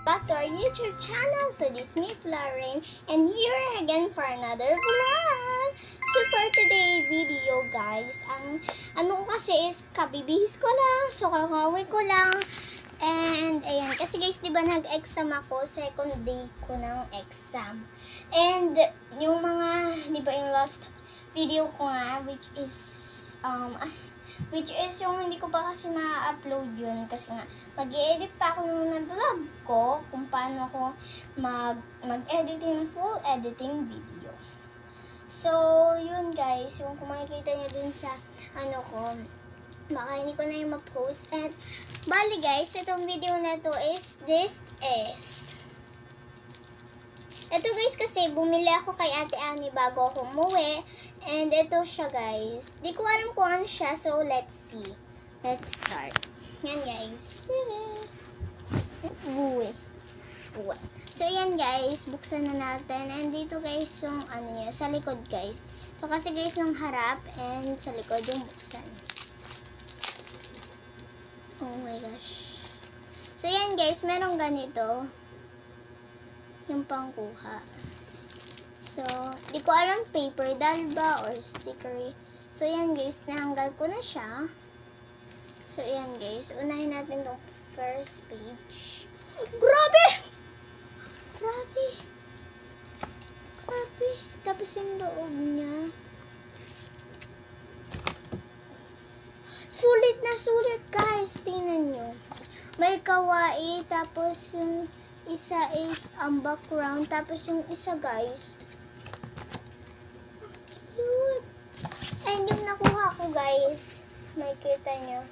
back to our YouTube channel. So this is me, Florine, and here again for another vlog. So for today video guys, ang ano ko kasi is kabibihis ko lang, so kakawin ko lang. And ayan, kasi guys, di ba nag-exam ako, second day ko ng exam. And yung mga, di ba yung last video ko nga, which is yung hindi ko pa kasi ma-upload yun kasi nga mag-i-edit pa ako ng vlog ko kung paano ako mag-editing ng full editing video. So, yun guys, yung kung makikita nyo dun sa ano ko, baka hindi ko na yung ma-post. And, bali guys, itong video na to is, ito guys kasi bumili ako kay Ate Annie bago ako umuwi. And ito siya guys. Di ko alam kung ano siya. So let's see. Let's start. Yan guys. Buwi. So yan guys. Buksan na natin. And dito guys yung ano niya. Sa likod guys. So kasi guys yung harap. And sa likod yung buksan. Oh my gosh. So yan guys. Merong ganito. Yung pangkuha. So, di ko alam paper doll ba or sticker. So, yan guys, nahanggal ko na siya. So, yan guys, unahin natin itong first page. Grabe! Grabe! Grabe! Tapos yung loob niya. Sulit na sulit guys, tingnan nyo. May kawaii, tapos yung isa is ang background, tapos yung isa guys, cute. And yung nakuha ko guys, may kita nyo,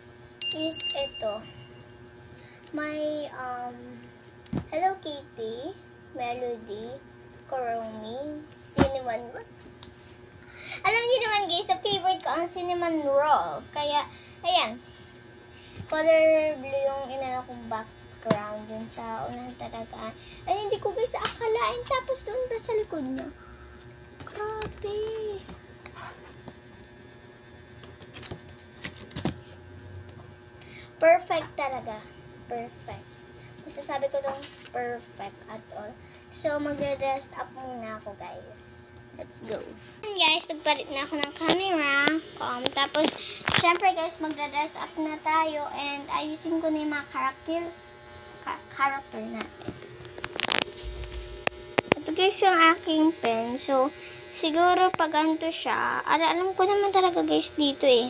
is ito. May Hello Kitty, Melody, Kuromi, Cinnamon Roll. Alam niyo naman guys, na favorite ko ang cinnamon roll. Kaya, ayan, color blue yung inano kong background yun sa unang talaga. Ay, hindi ko guys akalain. Tapos doon ba sa likod niya? Grabe. Perfect talaga. Perfect. Masasabi ko itong perfect at all. So, magdadress up muna ako guys. Let's go. And guys, nagpalit na ako ng camera. Tapos, syempre guys, magdadress up na tayo. And ayusin ko na yung mga character natin. Ito guys yung aking pen. So, siguro pag ganito siya, alam ko naman talaga guys dito eh.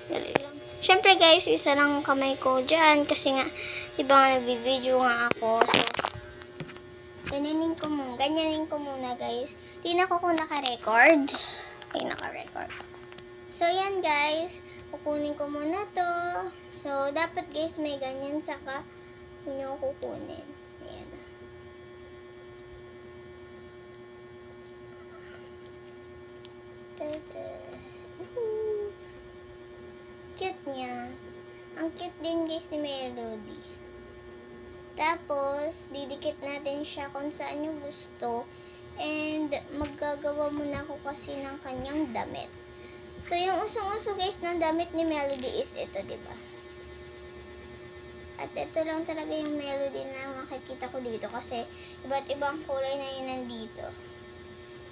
Dali lang. Siyempre guys, isa lang kamay ko dyan. Kasi nga, iba nga nag-video nga ako. So, ganyanin ko muna guys. Tingnan ko kung naka-record. Okay, naka-record. So, yan guys. Kukunin ko muna to. So, dapat guys may ganyan saka nyo kukunin. Ayan. Cute niya. Ang cute din guys ni Melody. Tapos, didikit natin siya kung saan nyo gusto. And, maggagawa muna ako kasi ng kanyang damit. So, yung usong-uso guys ng damit ni Melody is ito, diba? At ito lang talaga yung melody na makikita ko dito kasi iba't ibang kulay na yun nandito.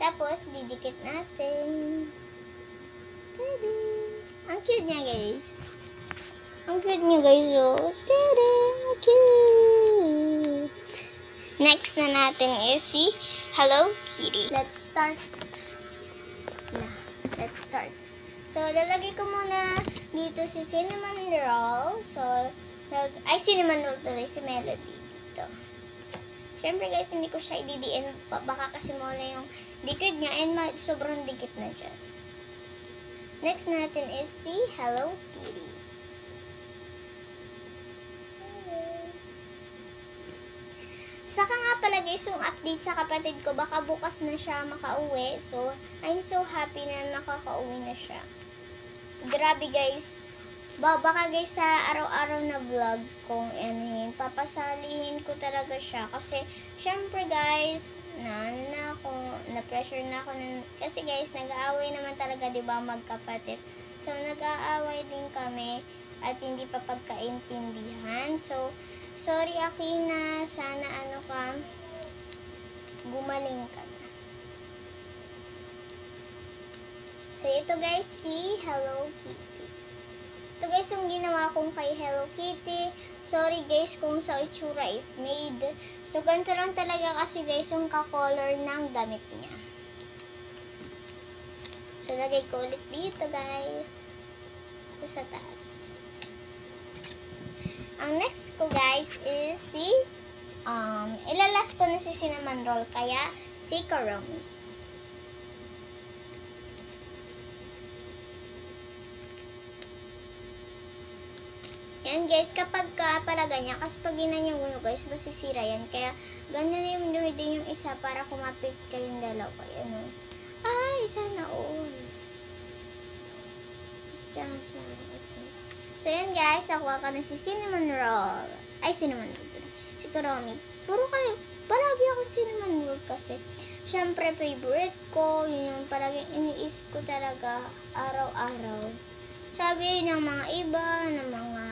Tapos, didikit natin. Tada! Ang cute niya guys. Ang cute niya guys. Oh. Tada! Ang cute! Next na natin is si Hello Kitty. Let's start. Let's start. So, lalagay ko muna dito si Cinnamon Roll. So, cinnamon roll tuloy si Melody dito. Siyempre guys, hindi ko siya i-DDN. Baka kasi mawala yung dikit niya and sobrang dikit na dyan. Next natin is si Hello Kitty. Saka nga pala guys, yung update sa kapatid ko, baka bukas na siya makauwi. So, I'm so happy na makakauwi na siya. Grabe guys. Baka guys sa araw-araw na vlog kong papasalihin ko talaga siya kasi syempre guys na-pressure na ako kasi guys nag-aaway naman talaga 'di ba magkapatid. So nag-aaway din kami at hindi pa pagkaintindihan. So Sorry, Akina. Sana gumaling ka na. So, ito guys, si Hello Kitty. Ito guys, yung ginawa kong kay Hello Kitty. Sorry guys kung sa itsura is made. So, ganito lang talaga kasi guys yung ka-color ng damit niya. So, lagay ko ulit dito guys. Ito sa taas. Ang next ko guys is si ilalas ko na si cinnamon roll, kaya si Karomi. Yan guys, kapag para ganyan, kasi pag ginanyan mo guys, masisira yan. Kaya ganyan yung din yung isa para kumapit kayong dalawa. Ano? Ay, sana all. So yan guys, nakuha ka na si cinnamon roll. Ay, cinnamon roll. Si Karomi. Palagi ako cinnamon roll kasi syempre favorite ko, yun yung palagi iniisip ko talaga araw-araw. Sabi ng mga iba, ng mga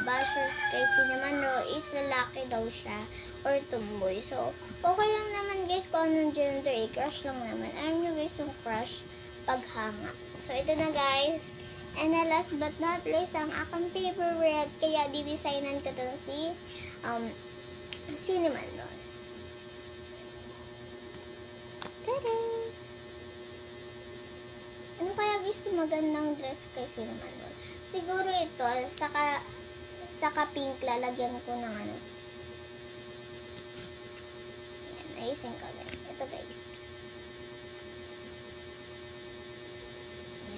bashers kay cinnamon roll is lalaki daw siya or tomboy. So, okay lang naman guys kung anong gender, crush lang naman. Alam nyo guys yung crush paghanga. So, ito na guys. And last but not least, ang aking favorite, kaya didesignan ko itong si cinnamon roll. Tada! Ano kaya guys yung magandang dress kay cinnamon roll? Siguro ito, saka pink, lalagyan ko ng ano. Ayan, ayusin ko guys. Ito guys.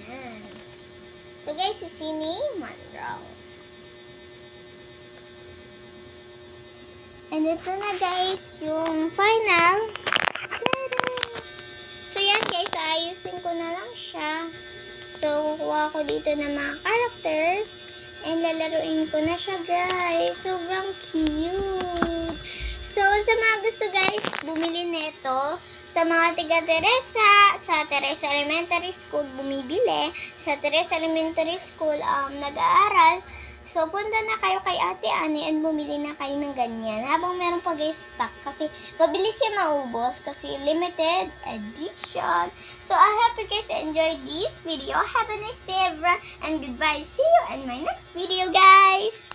Ayan. So guys, si cinnamon roll. And ito na guys, yung final. Tada! So yan guys, ayusin ko na lang siya. So, kukuha ko dito ng mga characters. And lalaruin ko na siya guys. Sobrang cute. So, sa mga gusto guys, bumili nito. Sa mga tiga Teresa, sa Teresa Elementary School, bumibili. Sa Teresa Elementary School, nag-aaral. So, punta na kayo kay Ate Annie and bumili na kayo ng ganyan. Habang meron pa guys stock. Kasi, mabilis siya maubos. Kasi, limited edition. So, I hope you guys enjoyed this video. Have a nice day everyone. And goodbye. See you in my next video guys.